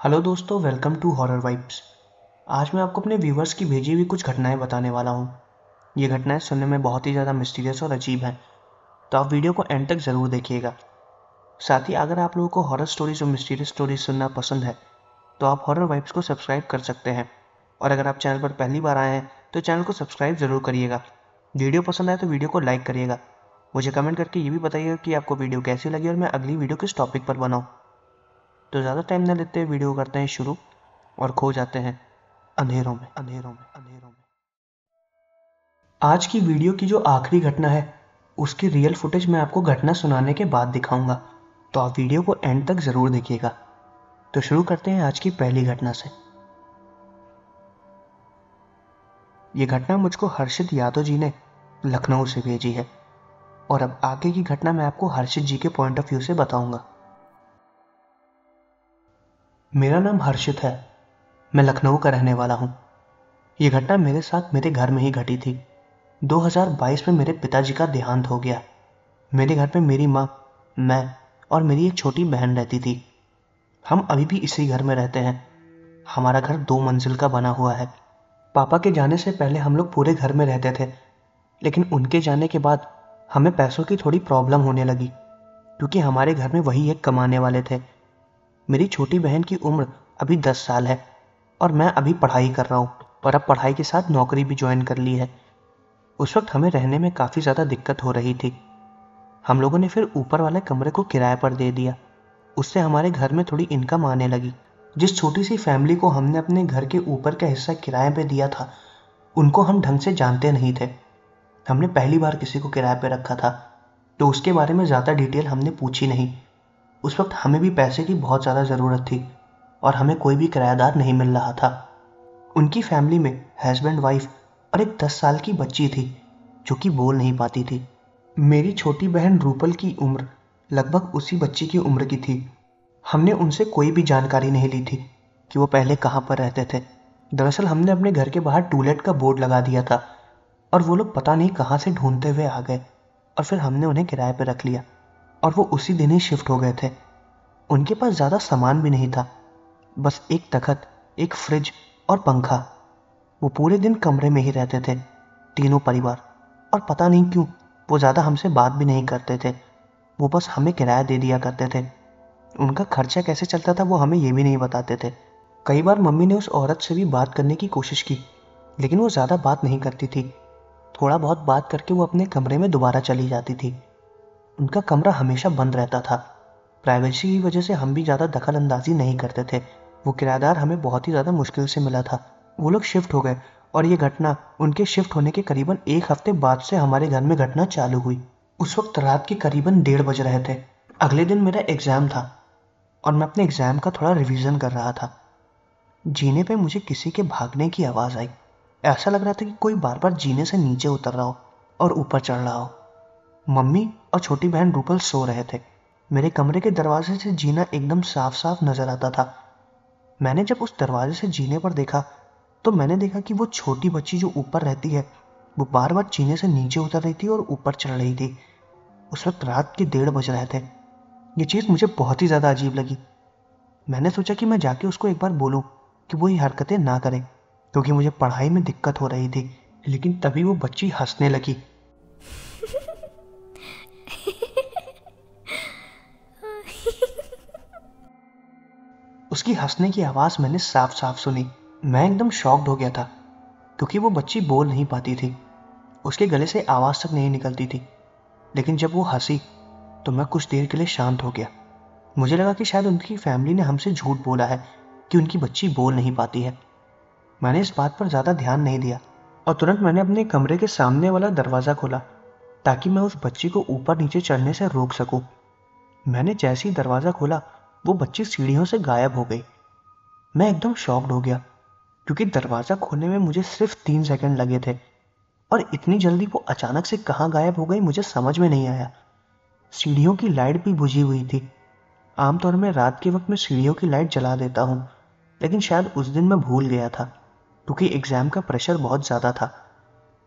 Hello दोस्तों, welcome to horror vibes. आज मैं आपको अपने व्यूवर्स की भेजी हुई कुछ घटनाएं बताने वाला हूँ। ये घटनाएं सुनने में बहुत ही ज़्यादा मिस्टीरियस और अजीब हैं, तो आप वीडियो को एंड तक ज़रूर देखिएगा। साथ ही अगर आप लोगों को हॉरर स्टोरीज और मिस्टीरियस स्टोरीज सुनना पसंद है तो आप हॉरर वाइब्स को सब्सक्राइब कर सकते हैं। और अगर आप चैनल पर पहली बार आए हैं तो चैनल को सब्सक्राइब ज़रूर करिएगा। वीडियो पसंद आए तो वीडियो को लाइक करिएगा। मुझे कमेंट करके ये भी बताइएगा कि आपको वीडियो कैसी लगी और मैं अगली वीडियो किस टॉपिक पर बनाऊँ। तो ज़्यादा टाइम न लेते हुए वीडियो करते हैं शुरू और खो जाते हैं अंधेरों में। आज की वीडियो की जो आखिरी घटना है उसकी रियल फुटेज मैं आपको घटना सुनाने के बाद दिखाऊंगा, तो आप वीडियो को एंड तक ज़रूर देखिएगा। तो शुरू करते हैं आज की पहली घटना से। ये घटना मुझको हर्षित यादव जी ने लखनऊ से भेजी है और अब आगे की घटना मैं आपको हर्षित जी के पॉइंट ऑफ व्यू से बताऊंगा। मेरा नाम हर्षित है, मैं लखनऊ का रहने वाला हूँ। ये घटना मेरे साथ मेरे घर में ही घटी थी। 2022 में मेरे पिताजी का देहांत हो गया। मेरे घर में मेरी माँ, मैं और मेरी एक छोटी बहन रहती थी। हम अभी भी इसी घर में रहते हैं। हमारा घर 2 मंजिल का बना हुआ है। पापा के जाने से पहले हम लोग पूरे घर में रहते थे, लेकिन उनके जाने के बाद हमें पैसों की थोड़ी प्रॉब्लम होने लगी, क्योंकि हमारे घर में वही एक कमाने वाले थे। मेरी छोटी बहन की उम्र अभी 10 साल है और मैं अभी पढ़ाई कर रहा हूँ, पर अब पढ़ाई के साथ नौकरी भी ज्वाइन कर ली है। उस वक्त हमें रहने में काफ़ी ज़्यादा दिक्कत हो रही थी। हम लोगों ने फिर ऊपर वाले कमरे को किराए पर दे दिया। उससे हमारे घर में थोड़ी इनकम आने लगी। जिस छोटी सी फैमिली को हमने अपने घर के ऊपर का हिस्सा किराए पे दिया था, उनको हम ढंग से जानते नहीं थे। हमने पहली बार किसी को किराए पे रखा था, तो उसके बारे में ज़्यादा डिटेल हमने पूछी नहीं। उस वक्त हमें भी पैसे की बहुत ज़्यादा ज़रूरत थी और हमें कोई भी किराएदार नहीं मिल रहा था। उनकी फैमिली में हस्बैंड वाइफ और एक 10 साल की बच्ची थी जो कि बोल नहीं पाती थी। मेरी छोटी बहन रूपल की उम्र लगभग उसी बच्ची की उम्र की थी। हमने उनसे कोई भी जानकारी नहीं ली थी कि वो पहले कहाँ पर रहते थे। दरअसल हमने अपने घर के बाहर टू लेट का बोर्ड लगा दिया था और वो लोग पता नहीं कहाँ से ढूंढते हुए आ गए और फिर हमने उन्हें किराए पर रख लिया और वो उसी दिन ही शिफ्ट हो गए थे। उनके पास ज़्यादा सामान भी नहीं था, बस एक तखत, एक फ्रिज और पंखा। वो पूरे दिन कमरे में ही रहते थे, तीनों परिवार। और पता नहीं क्यों वो ज़्यादा हमसे बात भी नहीं करते थे। वो बस हमें किराया दे दिया करते थे। उनका खर्चा कैसे चलता था वो हमें ये भी नहीं बताते थे। कई बार मम्मी ने उस औरत से भी बात करने की कोशिश की, लेकिन वो ज़्यादा बात नहीं करती थी। थोड़ा बहुत बात करके वो अपने कमरे में दोबारा चली जाती थी। उनका कमरा हमेशा बंद रहता था। प्राइवेसी की वजह से हम भी ज़्यादा दखल अंदाजी नहीं करते थे। वो किराएदार हमें बहुत ही ज़्यादा मुश्किल से मिला था। वो लोग शिफ्ट हो गए और ये घटना उनके शिफ्ट होने के करीबन 1 हफ्ते बाद से हमारे घर में घटना चालू हुई। उस वक्त रात के करीबन 1:30 बज रहे थे। अगले दिन मेरा एग्ज़ाम था और मैं अपने एग्ज़ाम का थोड़ा रिवीजन कर रहा था। जीने पे मुझे किसी के भागने की आवाज़ आई। ऐसा लग रहा था कि कोई बार बार जीने से नीचे उतर रहा हो और ऊपर चढ़ रहा हो। मम्मी और छोटी बहन रूपल सो रहे थे। मेरे कमरे के दरवाजे से जीना एकदम साफ साफ नजर आता था। मैंने जब उस दरवाजे से जीने पर देखा तो मैंने देखा कि वो छोटी बच्ची जो ऊपर रहती है वो बार बार जीने से नीचे उतर रही थी और ऊपर चढ़ रही थी। उस वक्त रात के 1:30 बज रहे थे। ये चीज़ मुझे बहुत ही ज़्यादा अजीब लगी। मैंने सोचा कि मैं जाके उसको एक बार बोलूं कि वो ये हरकतें ना करे, क्योंकि मुझे पढ़ाई में दिक्कत हो रही थी। लेकिन तभी वो बच्ची हंसने लगी। उसकी हंसने की आवाज़ मैंने साफ साफ सुनी। मैं एकदम शॉक्ड हो गया था, क्योंकि वो बच्ची बोल नहीं पाती थी। उसके गले से आवाज़ तक नहीं निकलती थी। लेकिन जब वो हंसी तो मैं कुछ देर के लिए शांत हो गया। मुझे लगा कि शायद उनकी फैमिली ने हमसे झूठ बोला है कि उनकी बच्ची बोल नहीं पाती है। मैंने इस बात पर ज़्यादा ध्यान नहीं दिया और तुरंत मैंने अपने कमरे के सामने वाला दरवाज़ा खोला ताकि मैं उस बच्ची को ऊपर नीचे चढ़ने से रोक सकूं। मैंने जैसे ही दरवाज़ा खोला वो बच्ची सीढ़ियों से गायब हो गई। मैं एकदम शॉक्ड हो गया, क्योंकि दरवाज़ा खोलने में मुझे सिर्फ 3 सेकंड लगे थे और इतनी जल्दी वो अचानक से कहाँ गायब हो गई मुझे समझ में नहीं आया। सीढ़ियों की लाइट भी बुझी हुई थी। आमतौर में रात के वक्त मैं सीढ़ियों की लाइट जला देता हूँ, लेकिन शायद उस दिन मैं भूल गया था क्योंकि एग्ज़ाम का प्रेशर बहुत ज़्यादा था।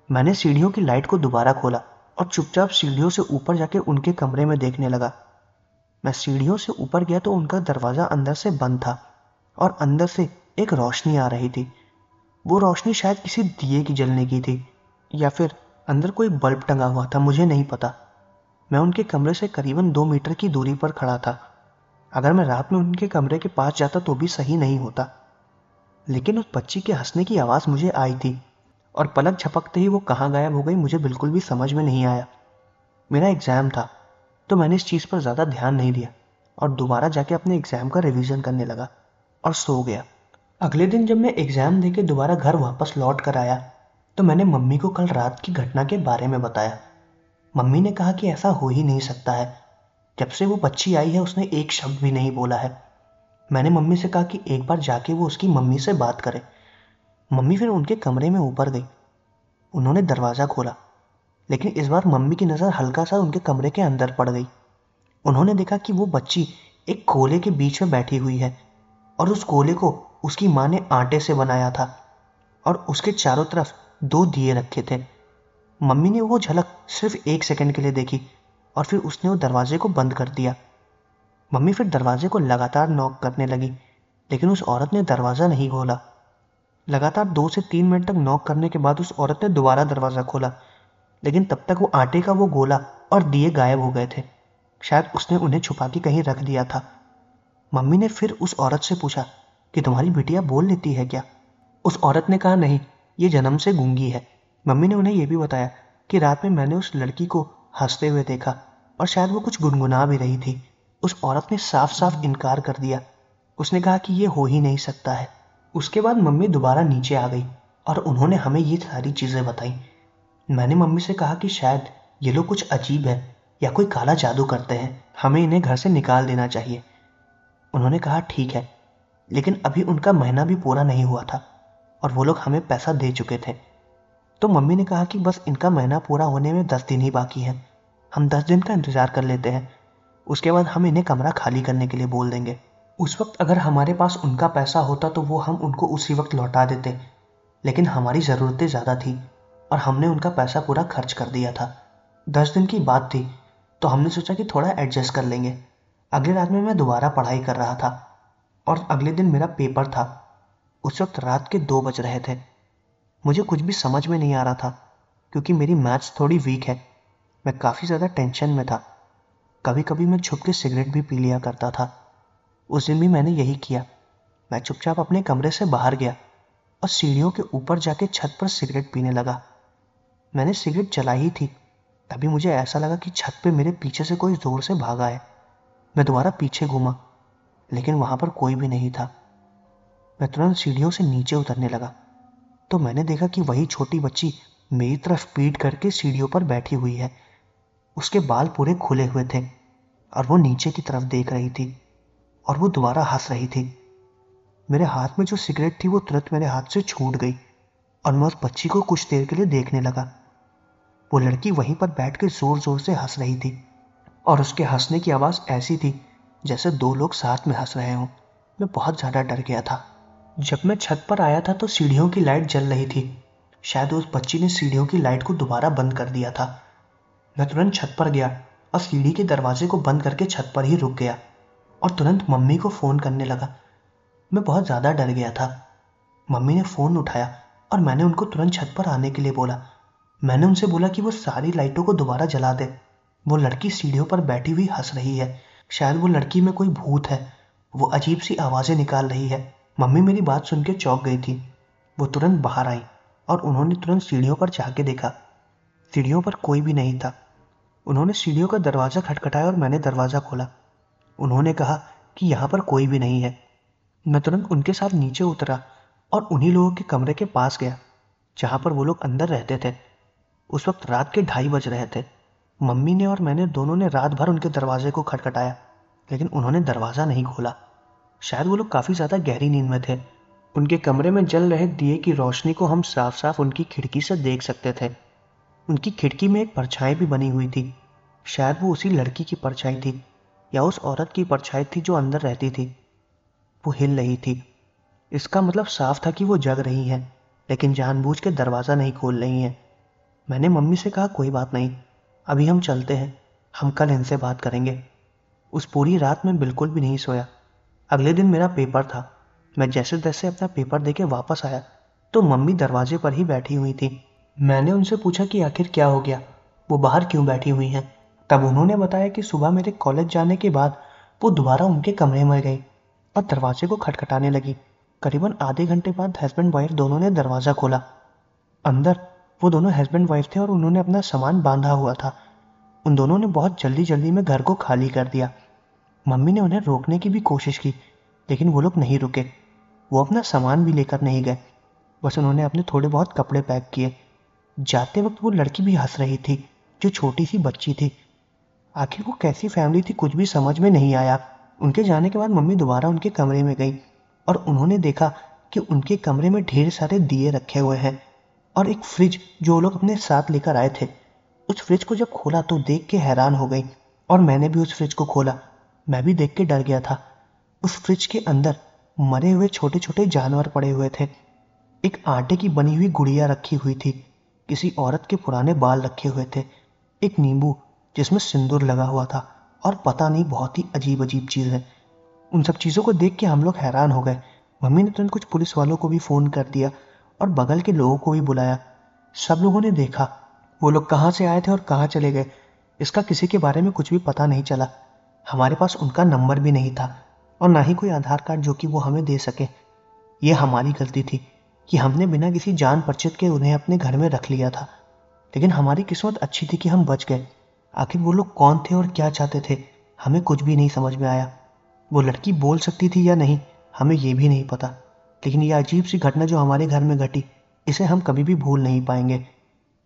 मैंने सीढ़ियों की लाइट को दोबारा खोला और चुपचाप सीढ़ियों से ऊपर जाके उनके कमरे में देखने लगा। मैं सीढ़ियों से ऊपर गया तो उनका दरवाज़ा अंदर से बंद था और अंदर से एक रोशनी आ रही थी। वो रोशनी शायद किसी दिए की जलने की थी या फिर अंदर कोई बल्ब टंगा हुआ था, मुझे नहीं पता। मैं उनके कमरे से करीबन 2 मीटर की दूरी पर खड़ा था। अगर मैं रात में उनके कमरे के पास जाता तो भी सही नहीं होता, लेकिन उस बच्ची के हंसने की आवाज़ मुझे आई थी और पलक झपकते ही वो कहाँ गायब हो गई मुझे बिल्कुल भी समझ में नहीं आया। मेरा एग्ज़ाम था तो मैंने इस चीज़ पर ज़्यादा ध्यान नहीं दिया और दोबारा जाके अपने एग्ज़ाम का रिवीजन करने लगा और सो गया। अगले दिन जब मैं एग्ज़ाम देके दोबारा घर वापस लौट कर आया तो मैंने मम्मी को कल रात की घटना के बारे में बताया। मम्मी ने कहा कि ऐसा हो ही नहीं सकता है, जब से वो बच्ची आई है उसने एक शब्द भी नहीं बोला है। मैंने मम्मी से कहा कि एक बार जाके वो उसकी मम्मी से बात करे। मम्मी फिर उनके कमरे में ऊपर गई। उन्होंने दरवाज़ा खोला, लेकिन इस बार मम्मी की नज़र हल्का सा उनके कमरे के अंदर पड़ गई। उन्होंने देखा कि वो बच्ची एक कोले के बीच में बैठी हुई है और उस कोले को उसकी माँ ने आटे से बनाया था और उसके चारों तरफ 2 दिए रखे थे। मम्मी ने वो झलक सिर्फ 1 सेकंड के लिए देखी और फिर उसने वो दरवाजे को बंद कर दिया। मम्मी फिर दरवाजे को लगातार नॉक करने लगी, लेकिन उस औरत ने दरवाज़ा नहीं खोला। लगातार 2 से 3 मिनट तक नॉक करने के बाद उस औरत ने दोबारा दरवाज़ा खोला, लेकिन तब तक वो आटे का वो गोला और दिए गायब हो गए थे। शायद उसने उन्हें छुपा के कहीं रख दिया था। मम्मी ने फिर उस औरत से पूछा कि तुम्हारी बिटिया बोल लेती है क्या? उस औरत ने कहा नहीं, ये जन्म से गूंगी है। मम्मी ने उन्हें यह भी बताया कि रात में मैंने उस लड़की को हंसते हुए देखा और शायद वो कुछ गुनगुना भी रही थी। उस औरत ने साफ साफ इनकार कर दिया। उसने कहा कि ये हो ही नहीं सकता है। उसके बाद मम्मी दोबारा नीचे आ गई और उन्होंने हमें ये सारी चीज़ें बताई। मैंने मम्मी से कहा कि शायद ये लोग कुछ अजीब है या कोई काला जादू करते हैं, हमें इन्हें घर से निकाल देना चाहिए। उन्होंने कहा ठीक है, लेकिन अभी उनका महीना भी पूरा नहीं हुआ था और वो लोग हमें पैसा दे चुके थे। तो मम्मी ने कहा कि बस इनका महीना पूरा होने में 10 दिन ही बाकी है, हम 10 दिन का इंतज़ार कर लेते हैं, उसके बाद हम इन्हें कमरा खाली करने के लिए बोल देंगे। उस वक्त अगर हमारे पास उनका पैसा होता तो वो हम उनको उसी वक्त लौटा देते, लेकिन हमारी ज़रूरतें ज़्यादा थी और हमने उनका पैसा पूरा खर्च कर दिया था। 10 दिन की बात थी तो हमने सोचा कि थोड़ा एडजस्ट कर लेंगे। अगली रात में मैं दोबारा पढ़ाई कर रहा था और अगले दिन मेरा पेपर था। उस वक्त रात के 2 बज रहे थे। मुझे कुछ भी समझ में नहीं आ रहा था क्योंकि मेरी मैथ्स थोड़ी वीक है। मैं काफ़ी ज़्यादा टेंशन में था। कभी कभी मैं छुप के सिगरेट भी पी लिया करता था। उस दिन भी मैंने यही किया। मैं चुपचाप अपने कमरे से बाहर गया और सीढ़ियों के ऊपर जाके छत पर सिगरेट पीने लगा। मैंने सिगरेट जलाई ही थी तभी मुझे ऐसा लगा कि छत पे मेरे पीछे से कोई ज़ोर से भागा है। मैं दोबारा पीछे घूमा, लेकिन वहाँ पर कोई भी नहीं था। मैं तुरंत सीढ़ियों से नीचे उतरने लगा तो मैंने देखा कि वही छोटी बच्ची मेरी तरफ पीठ करके सीढ़ियों पर बैठी हुई है। उसके बाल पूरे खुले हुए थे और वो नीचे की तरफ देख रही थी और वो दोबारा हंस रही थी। मेरे हाथ में जो सिगरेट थी वो तुरंत मेरे हाथ से छूट गई और मैं उस बच्ची को कुछ देर के लिए देखने लगा। वो लड़की वहीं पर बैठ के जोर जोर से हंस रही थी और उसके हंसने की आवाज़ ऐसी थी जैसे 2 लोग साथ में हंस रहे हों। मैं बहुत ज़्यादा डर गया था। जब मैं छत पर आया था तो सीढ़ियों की लाइट जल रही थी। शायद उस बच्ची ने सीढ़ियों की लाइट को दोबारा बंद कर दिया था। मैं तुरंत छत पर गया और सीढ़ी के दरवाजे को बंद करके छत पर ही रुक गया और तुरंत मम्मी को फ़ोन करने लगा। मैं बहुत ज़्यादा डर गया था। मम्मी ने फ़ोन उठाया और मैंने उनको तुरंत छत पर आने के लिए बोला। मैंने उनसे बोला कि वो सारी लाइटों को दोबारा जला दे। वो लड़की सीढ़ियों पर बैठी हुई हंस रही है। शायद वो लड़की में कोई भूत है, वो अजीब सी आवाज़ें निकाल रही है। मम्मी मेरी बात सुन के चौंक गई थी। वो तुरंत बाहर आई और उन्होंने तुरंत सीढ़ियों पर जाके देखा। सीढ़ियों पर कोई भी नहीं था। उन्होंने सीढ़ियों का दरवाज़ा खटखटाया और मैंने दरवाज़ा खोला। उन्होंने कहा कि यहाँ पर कोई भी नहीं है। मैं तुरंत उनके साथ नीचे उतरा और उन्हीं लोगों के कमरे के पास गया जहाँ पर वो लोग अंदर रहते थे। उस वक्त रात के 2:30 बज रहे थे। मम्मी ने और मैंने दोनों ने रात भर उनके दरवाजे को खटखटाया, लेकिन उन्होंने दरवाज़ा नहीं खोला। शायद वो लोग काफ़ी ज़्यादा गहरी नींद में थे। उनके कमरे में जल रहे दिए की रोशनी को हम साफ साफ उनकी खिड़की से देख सकते थे। उनकी खिड़की में एक परछाई भी बनी हुई थी। शायद वो उसी लड़की की परछाई थी या उस औरत की परछाई थी जो अंदर रहती थी। वो हिल रही थी। इसका मतलब साफ था कि वो जग रही हैं, लेकिन जानबूझ के दरवाज़ा नहीं खोल रही हैं। मैंने मम्मी से कहा कोई बात नहीं, अभी हम चलते हैं, हम कल इनसे बात करेंगे। उस पूरी रात में बिल्कुल भी नहीं सोया। अगले दिन मेरा पेपर था। मैं जैसे तैसे अपना पेपर देके वापस आया तो मम्मी दरवाजे पर ही बैठी हुई थी। मैंने उनसे पूछा कि आखिर क्या हो गया, वो बाहर क्यों बैठी हुई हैं। तब उन्होंने बताया कि सुबह मेरे कॉलेज जाने के बाद वो दोबारा उनके कमरे में गई और दरवाजे को खटखटाने लगी। करीबन आधे घंटे बाद हस्बैंड वाइफ दोनों ने दरवाज़ा खोला। अंदर वो दोनों हस्बैंड वाइफ थे और उन्होंने अपना सामान बांधा हुआ था। उन दोनों ने बहुत जल्दी जल्दी में घर को खाली कर दिया। मम्मी ने उन्हें रोकने की भी कोशिश की, लेकिन वो लोग नहीं रुके। वो अपना सामान भी लेकर नहीं गए, बस उन्होंने अपने थोड़े बहुत कपड़े पैक किए। जाते वक्त वो लड़की भी हंस रही थी, जो छोटी सी बच्ची थी। आखिर वो कैसी फैमिली थी, कुछ भी समझ में नहीं आया। उनके जाने के बाद मम्मी दोबारा उनके कमरे में गई और उन्होंने देखा कि उनके कमरे में ढेर सारे दिए रखे हुए हैं और एक फ्रिज जो वो लोग अपने साथ लेकर आए थे। उस फ्रिज को जब खोला तो देख के हैरान हो गई और मैंने भी उस फ्रिज को खोला। मैं भी देख के डर गया था। उस फ्रिज के अंदर मरे हुए छोटे छोटे जानवर पड़े हुए थे। एक आटे की बनी हुई गुड़िया रखी हुई थी, किसी औरत के पुराने बाल रखे हुए थे, एक नींबू जिसमें सिंदूर लगा हुआ था और पता नहीं बहुत ही अजीब अजीब चीज़ें। उन सब चीज़ों को देख के हम लोग हैरान हो गए। मम्मी ने तुरंत कुछ पुलिस वालों को भी फ़ोन कर दिया और बगल के लोगों को भी बुलाया। सब लोगों ने देखा। वो लोग कहाँ से आए थे और कहाँ चले गए, इसका किसी के बारे में कुछ भी पता नहीं चला। हमारे पास उनका नंबर भी नहीं था और ना ही कोई आधार कार्ड जो कि वो हमें दे सके। ये हमारी गलती थी कि हमने बिना किसी जान परिचित के उन्हें अपने घर में रख लिया था। लेकिन हमारी किस्मत अच्छी थी कि हम बच गए। आखिर वो लोग कौन थे और क्या चाहते थे, हमें कुछ भी नहीं समझ में आया। वो लड़की बोल सकती थी या नहीं, हमें ये भी नहीं पता। लेकिन ये अजीब सी घटना जो हमारे घर में घटी, इसे हम कभी भी भूल नहीं पाएंगे।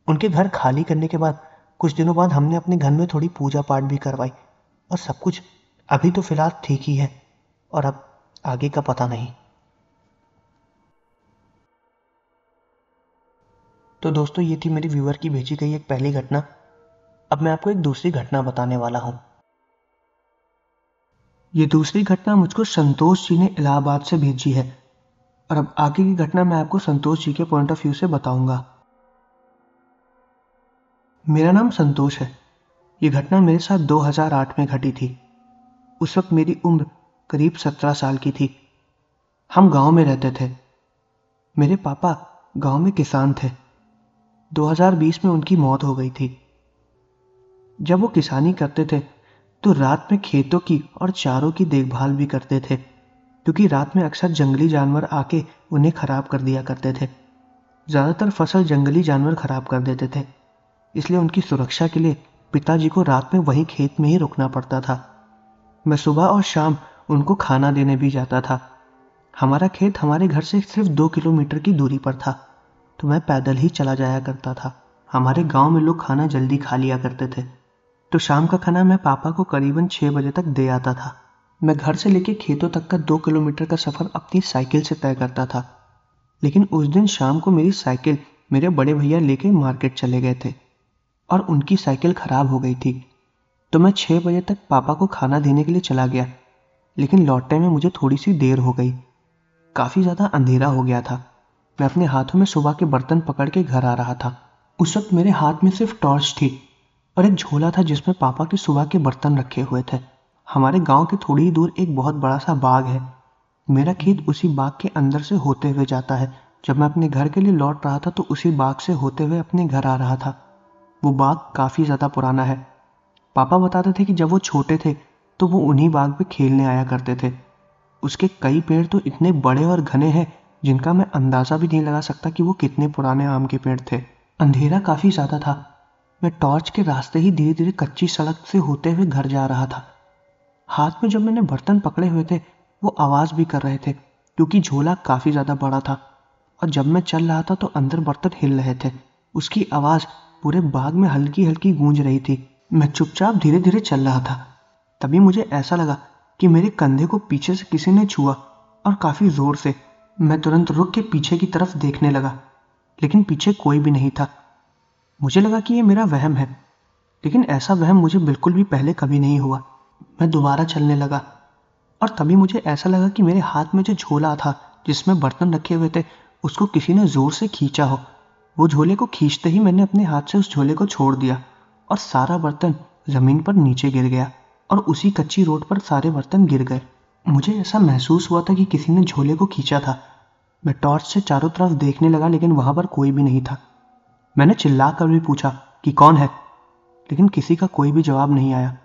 उनके घर खाली करने के बाद कुछ दिनों बाद हमने अपने घर में थोड़ी पूजा पाठ भी करवाई और सब कुछ अभी तो फिलहाल ठीक ही है और अब आगे का पता नहीं। तो दोस्तों, ये थी मेरी व्यूअर की भेजी गई एक पहली घटना। अब मैं आपको एक दूसरी घटना बताने वाला हूँ। ये दूसरी घटना मुझको संतोष जी ने इलाहाबाद से भेजी है और अब आगे की घटना मैं आपको संतोष जी के पॉइंट ऑफ व्यू से बताऊंगा। मेरा नाम संतोष है। ये घटना मेरे साथ 2008 में घटी थी। उस वक्त मेरी उम्र करीब 17 साल की थी। हम गांव में रहते थे। मेरे पापा गांव में किसान थे। 2020 में उनकी मौत हो गई थी। जब वो किसानी करते थे तो रात में खेतों की और चारों की देखभाल भी करते थे, क्योंकि रात में अक्सर जंगली जानवर आके उन्हें खराब कर दिया करते थे। ज़्यादातर फसल जंगली जानवर खराब कर देते थे, इसलिए उनकी सुरक्षा के लिए पिताजी को रात में वहीं खेत में ही रुकना पड़ता था। मैं सुबह और शाम उनको खाना देने भी जाता था। हमारा खेत हमारे घर से सिर्फ 2 किलोमीटर की दूरी पर था, तो मैं पैदल ही चला जाया करता था। हमारे गांव में लोग खाना जल्दी खा लिया करते थे, तो शाम का खाना मैं पापा को करीबन 6 बजे तक दे आता था। मैं घर से लेके खेतों तक का 2 किलोमीटर का सफ़र अपनी साइकिल से तय करता था। लेकिन उस दिन शाम को मेरी साइकिल मेरे बड़े भैया लेके मार्केट चले गए थे और उनकी साइकिल खराब हो गई थी। तो मैं 6 बजे तक पापा को खाना देने के लिए चला गया, लेकिन लौटने में मुझे थोड़ी सी देर हो गई। काफ़ी ज़्यादा अंधेरा हो गया था। मैं अपने हाथों में सुबह के बर्तन पकड़ के घर आ रहा था। उस वक्त मेरे हाथ में सिर्फ टॉर्च थी और एक झोला था जिसमें पापा के सुबह के बर्तन रखे हुए थे। हमारे गांव के थोड़ी ही दूर एक बहुत बड़ा सा बाग है। मेरा खेत उसी बाग के अंदर से होते हुए जाता है। जब मैं अपने घर के लिए लौट रहा था तो उसी बाग से होते हुए अपने घर आ रहा था। वो बाग काफ़ी ज़्यादा पुराना है। पापा बताते थे कि जब वो छोटे थे तो वो उन्हीं बाग पे खेलने आया करते थे। उसके कई पेड़ तो इतने बड़े और घने हैं जिनका मैं अंदाज़ा भी नहीं लगा सकता कि वो कितने पुराने आम के पेड़ थे। अंधेरा काफ़ी ज़्यादा था। मैं टॉर्च के रास्ते ही धीरे धीरे कच्ची सड़क से होते हुए घर जा रहा था। हाथ में जब मैंने बर्तन पकड़े हुए थे वो आवाज़ भी कर रहे थे, क्योंकि झोला काफ़ी ज़्यादा बड़ा था और जब मैं चल रहा था तो अंदर बर्तन हिल रहे थे। उसकी आवाज़ पूरे बाग में हल्की हल्की गूंज रही थी। मैं चुपचाप धीरे धीरे चल रहा था। तभी मुझे ऐसा लगा कि मेरे कंधे को पीछे से किसी ने छुआ और काफ़ी ज़ोर से। मैं तुरंत रुक के पीछे की तरफ देखने लगा, लेकिन पीछे कोई भी नहीं था। मुझे लगा कि ये मेरा वहम है, लेकिन ऐसा वहम मुझे बिल्कुल भी पहले कभी नहीं हुआ। मैं दोबारा चलने लगा और तभी मुझे ऐसा लगा कि मेरे हाथ में जो झोला था जिसमें बर्तन रखे हुए थे उसको किसी ने ज़ोर से खींचा हो। वो झोले को खींचते ही मैंने अपने हाथ से उस झोले को छोड़ दिया और सारा बर्तन ज़मीन पर नीचे गिर गया और उसी कच्ची रोड पर सारे बर्तन गिर गए। मुझे ऐसा महसूस हुआ था कि किसी ने झोले को खींचा था। मैं टॉर्च से चारों तरफ देखने लगा, लेकिन वहां पर कोई भी नहीं था। मैंने चिल्ला कर भी पूछा कि कौन है, लेकिन किसी का कोई भी जवाब नहीं आया।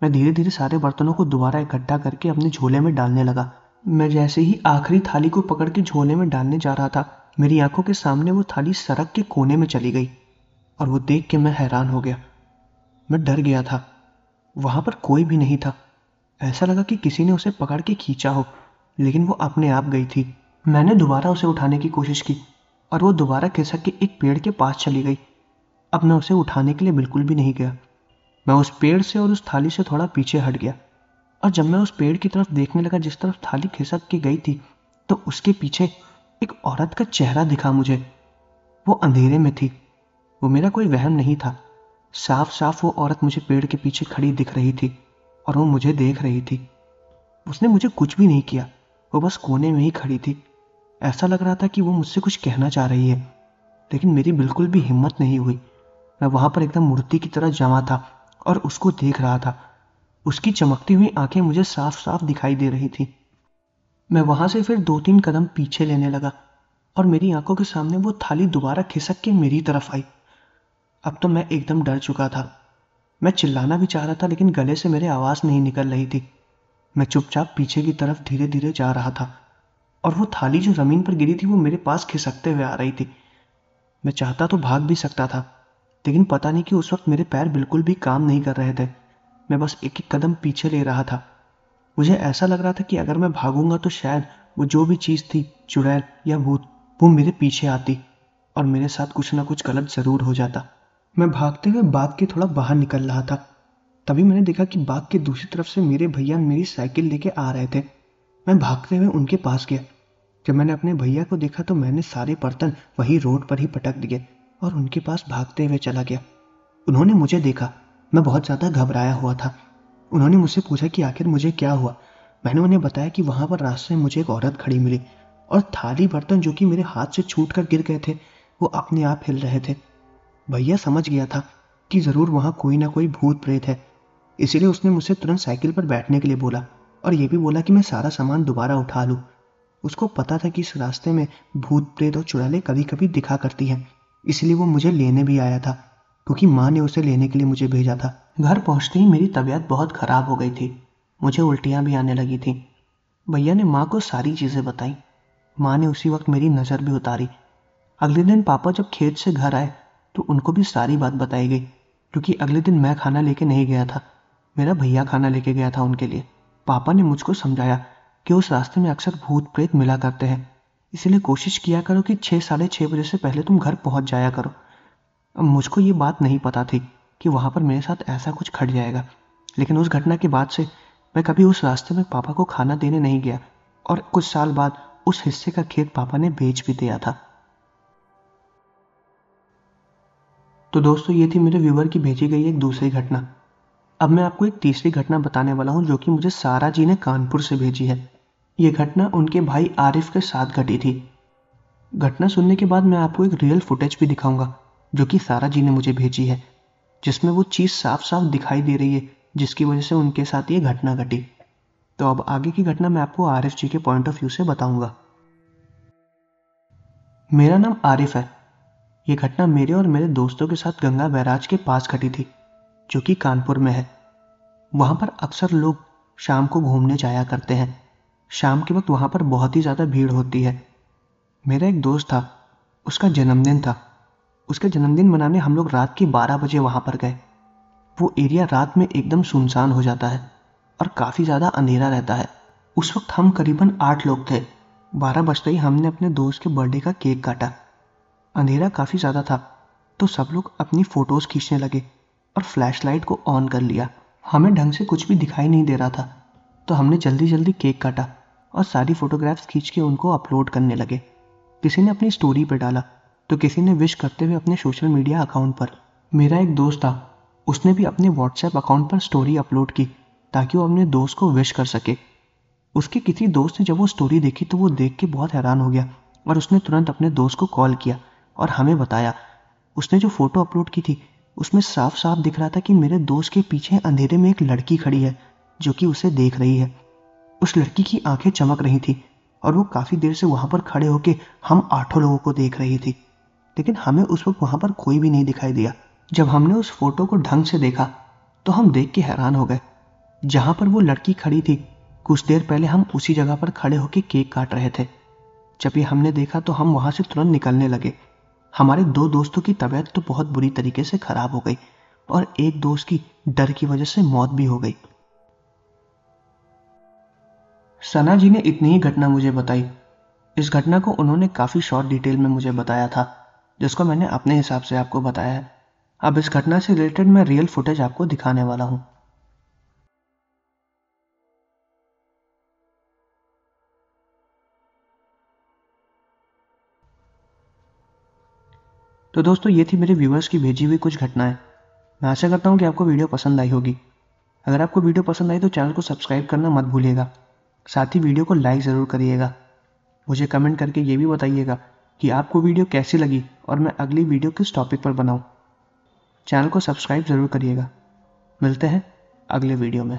मैं धीरे धीरे सारे बर्तनों को दोबारा इकट्ठा करके अपने झोले में डालने लगा। मैं जैसे ही आखिरी थाली को पकड़ के झोले में डालने जा रहा था, मेरी आंखों के सामने वो थाली सड़क के कोने में चली गई, और वो देख के मैं हैरान हो गया। मैं डर गया था। वहां पर कोई भी नहीं था। ऐसा लगा कि किसी ने उसे पकड़ के खींचा हो, लेकिन वो अपने आप गई थी। मैंने दोबारा उसे उठाने की कोशिश की, और वो दोबारा खिसक के एक पेड़ के पास चली गई। अब मैं उसे उठाने के लिए बिल्कुल भी नहीं गया। मैं उस पेड़ से और उस थाली से थोड़ा पीछे हट गया, और जब मैं उस पेड़ की तरफ देखने लगा जिस तरफ थाली खिसक के गई थी, तो उसके पीछे एक औरत का चेहरा दिखा मुझे। वो अंधेरे में थी। वो मेरा कोई वहम नहीं था। साफ साफ वो औरत मुझे पेड़ के पीछे खड़ी दिख रही थी, और वो मुझे देख रही थी। उसने मुझे कुछ भी नहीं किया। वो बस कोने में ही खड़ी थी। ऐसा लग रहा था कि वो मुझसे कुछ कहना चाह रही है, लेकिन मेरी बिल्कुल भी हिम्मत नहीं हुई। मैं वहां पर एकदम मूर्ति की तरह जमा था और उसको देख रहा था। उसकी चमकती हुई आंखें मुझे साफ साफ दिखाई दे रही थी। मैं वहां से फिर 2-3 कदम पीछे लेने लगा, और मेरी आंखों के सामने वो थाली दोबारा खिसक के मेरी तरफ आई। अब तो मैं एकदम डर चुका था। मैं चिल्लाना भी चाह रहा था, लेकिन गले से मेरे आवाज नहीं निकल रही थी। मैं चुपचाप पीछे की तरफ धीरे धीरे जा रहा था, और वो थाली जो जमीन पर गिरी थी वो मेरे पास खिसकते हुए आ रही थी। मैं चाहता तो भाग भी सकता था, लेकिन पता नहीं कि उस वक्त मेरे पैर बिल्कुल भी काम नहीं कर रहे थे। मैं बस एक एक कदम पीछे ले रहा था। मुझे ऐसा लग रहा था कि अगर मैं भागूंगा तो शायद वो जो भी चीज़ थी, चुड़ैल या भूत, वो मेरे पीछे आती, और मेरे साथ कुछ ना कुछ गलत ज़रूर हो जाता। मैं भागते हुए बाग के थोड़ा बाहर निकल रहा था। तभी मैंने देखा कि बाग के दूसरी तरफ से मेरे भैया मेरी साइकिल लेके आ रहे थे। मैं भागते हुए उनके पास गया। जब मैंने अपने भैया को देखा तो मैंने सारे बर्तन वही रोड पर ही पटक दिए और उनके पास भागते हुए चला गया। उन्होंने मुझे देखा। मैं बहुत ज़्यादा घबराया हुआ था। उन्होंने मुझसे पूछा कि आखिर मुझे क्या हुआ। मैंने उन्हें बताया कि वहां पर रास्ते में मुझे एक औरत खड़ी मिली, और थाली बर्तन जो कि मेरे हाथ से छूट कर गिर गए थे वो अपने आप हिल रहे थे। भैया समझ गया था कि जरूर वहां कोई ना कोई भूत प्रेत है, इसीलिए उसने मुझसे तुरंत साइकिल पर बैठने के लिए बोला, और ये भी बोला कि मैं सारा सामान दोबारा उठा लूं। उसको पता था कि इस रास्ते में भूत प्रेत और चुड़ैलें कभी कभी दिखा करती हैं, इसलिए वो मुझे लेने भी आया था, क्योंकि माँ ने उसे लेने के लिए मुझे भेजा था। घर पहुंचते ही मेरी तबीयत बहुत खराब हो गई थी। मुझे उल्टियां भी आने लगी थी। भैया ने माँ को सारी चीजें बताई। माँ ने उसी वक्त मेरी नज़र भी उतारी। अगले दिन पापा जब खेत से घर आए तो उनको भी सारी बात बताई गई, क्योंकि अगले दिन मैं खाना लेके नहीं गया था, मेरा भैया खाना लेके गया था उनके लिए। पापा ने मुझको समझाया कि उस रास्ते में अक्सर भूत प्रेत मिला करते हैं, इसलिए कोशिश किया करो कि 6-6:30 बजे से पहले तुम घर पहुंच जाया करो। अब मुझको ये बात नहीं पता थी कि वहां पर मेरे साथ ऐसा कुछ खट जाएगा, लेकिन उस घटना के बाद से मैं कभी उस रास्ते में पापा को खाना देने नहीं गया, और कुछ साल बाद उस हिस्से का खेत पापा ने बेच भी दिया था। तो दोस्तों, ये थी मेरे व्यूवर की भेजी गई एक दूसरी घटना। अब मैं आपको एक तीसरी घटना बताने वाला हूं, जो कि मुझे सारा जी ने कानपुर से भेजी है। ये घटना उनके भाई आरिफ के साथ घटी थी। घटना सुनने के बाद मैं आपको एक रियल फुटेज भी दिखाऊंगा, जो कि सारा जी ने मुझे भेजी है, जिसमें वो चीज़ साफ साफ दिखाई दे रही है जिसकी वजह से उनके साथ ये घटना घटी। तो अब आगे की घटना मैं आपको आरिफ जी के पॉइंट ऑफ व्यू से बताऊंगा। मेरा नाम आरिफ है। ये घटना मेरे और मेरे दोस्तों के साथ गंगा बैराज के पास घटी थी, जो कि कानपुर में है। वहां पर अक्सर लोग शाम को घूमने जाया करते हैं। शाम के वक्त वहां पर बहुत ही ज़्यादा भीड़ होती है। मेरा एक दोस्त था, उसका जन्मदिन था। उसका जन्मदिन मनाने हम लोग रात के 12 बजे वहां पर गए। वो एरिया रात में एकदम सुनसान हो जाता है और काफ़ी ज़्यादा अंधेरा रहता है। उस वक्त हम करीबन 8 लोग थे। 12 बजते ही हमने अपने दोस्त के बर्थडे का केक काटा। अंधेरा काफ़ी ज़्यादा था, तो सब लोग अपनी फ़ोटोज़ खींचने लगे और फ्लैशलाइट को ऑन कर लिया। हमें ढंग से कुछ भी दिखाई नहीं दे रहा था, तो हमने जल्दी जल्दी केक काटा और सारी फ़ोटोग्राफ्स खींच के उनको अपलोड करने लगे। किसी ने अपनी स्टोरी पर डाला, तो किसी ने विश करते हुए अपने सोशल मीडिया अकाउंट पर। मेरा एक दोस्त था, उसने भी अपने व्हाट्सएप अकाउंट पर स्टोरी अपलोड की ताकि वो अपने दोस्त को विश कर सके। उसके किसी दोस्त ने जब वो स्टोरी देखी तो वो देख के बहुत हैरान हो गया, और उसने तुरंत अपने दोस्त को कॉल किया और हमें बताया। उसने जो फोटो अपलोड की थी उसमें साफ साफ दिख रहा था कि मेरे दोस्त के पीछे अंधेरे में एक लड़की खड़ी है जो कि उसे देख रही है। उस लड़की की आंखें चमक रही थी और वो काफ़ी देर से वहाँ पर खड़े होकर हम 8 लोगों को देख रही थी, लेकिन हमें उस वक्त वहाँ पर कोई भी नहीं दिखाई दिया। जब हमने उस फोटो को ढंग से देखा तो हम देख के हैरान हो गए। जहाँ पर वो लड़की खड़ी थी, कुछ देर पहले हम उसी जगह पर खड़े होकर केक काट रहे थे। जब ये हमने देखा तो हम वहाँ से तुरंत निकलने लगे। हमारे 2 दोस्तों की तबीयत तो बहुत बुरी तरीके से खराब हो गई और एक दोस्त की डर की वजह से मौत भी हो गई। सना जी ने इतनी ही घटना मुझे बताई। इस घटना को उन्होंने काफ़ी शॉर्ट डिटेल में मुझे बताया था, जिसको मैंने अपने हिसाब से आपको बताया है। अब इस घटना से रिलेटेड मैं रियल फुटेज आपको दिखाने वाला हूँ। तो दोस्तों, ये थी मेरे व्यूअर्स की भेजी हुई कुछ घटनाएं। मैं आशा करता हूँ कि आपको वीडियो पसंद आई होगी। अगर आपको वीडियो पसंद आई तो चैनल को सब्सक्राइब करना मत भूलिएगा। साथ ही वीडियो को लाइक ज़रूर करिएगा। मुझे कमेंट करके ये भी बताइएगा कि आपको वीडियो कैसी लगी और मैं अगली वीडियो किस टॉपिक पर बनाऊं। चैनल को सब्सक्राइब ज़रूर करिएगा। मिलते हैं अगले वीडियो में।